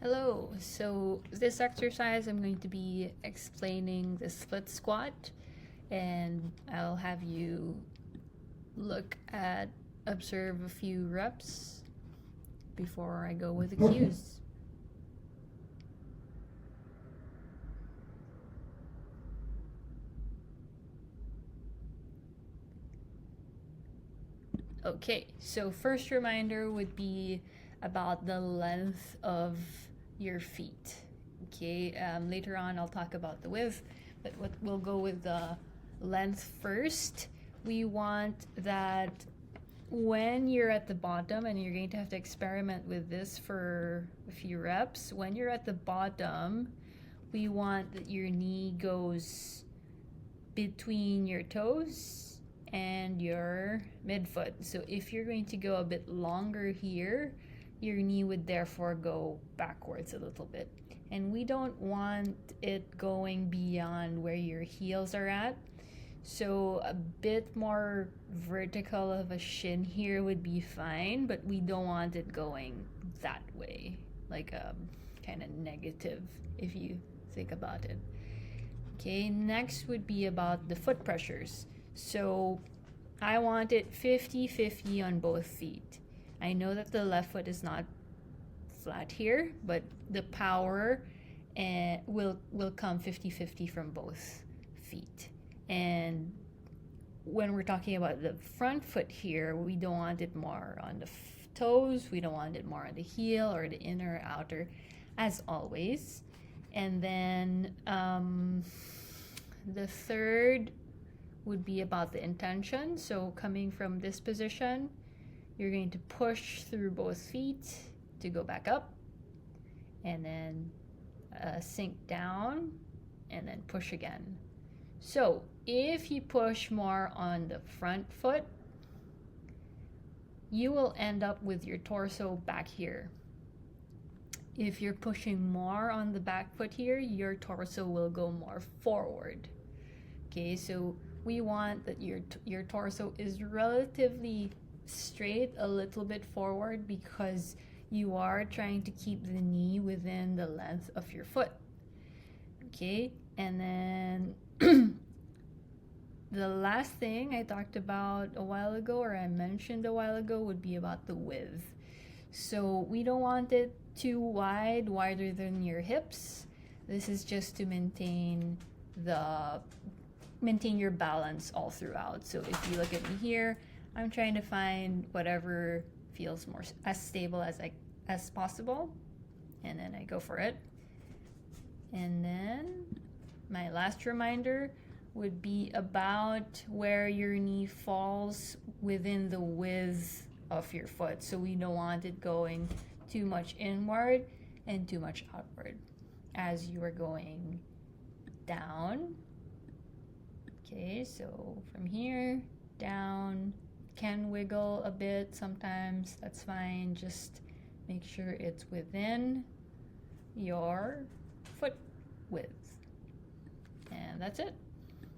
Hello, so this exercise I'm going to be explaining the split squat, and I'll have you observe a few reps before I go with the cues. Okay, so first reminder would be about the length of your feet. Okay, later on I'll talk about the width, but we'll go with the length first. We want that when you're at the bottom, and you're going to have to experiment with this for a few reps, when you're at the bottom, we want that your knee goes between your toes and your midfoot. So if you're going to go a bit longer here, your knee would therefore go backwards a little bit. And we don't want it going beyond where your heels are at. So a bit more vertical of a shin here would be fine, but we don't want it going that way, like kind of negative if you think about it. Okay, next would be about the foot pressures. So I want it 50-50 on both feet. I know that the left foot is not flat here, but the power will come 50-50 from both feet. And when we're talking about the front foot here, we don't want it more on the toes, we don't want it more on the heel or the inner or outer, as always. And then the third would be about the intention. So coming from this position, you're going to push through both feet to go back up, and then sink down, and then push again. So if you push more on the front foot, you will end up with your torso back here. If you're pushing more on the back foot here, your torso will go more forward. Okay, so we want that your torso is relatively straight, a little bit forward, because you are trying to keep the knee within the length of your foot. Okay, and then the last thing I talked about a while ago, or I mentioned a while ago, would be about the width. So we don't want it too wider than your hips. This is just to maintain your balance all throughout. So if you look at me here, I'm trying to find whatever feels more as stable as possible, and then I go for it. And then my last reminder would be about where your knee falls within the width of your foot. So we don't want it going too much inward and too much outward as you are going down. Okay, so from here down, can wiggle a bit sometimes, that's fine. Just make sure it's within your foot width. And that's it.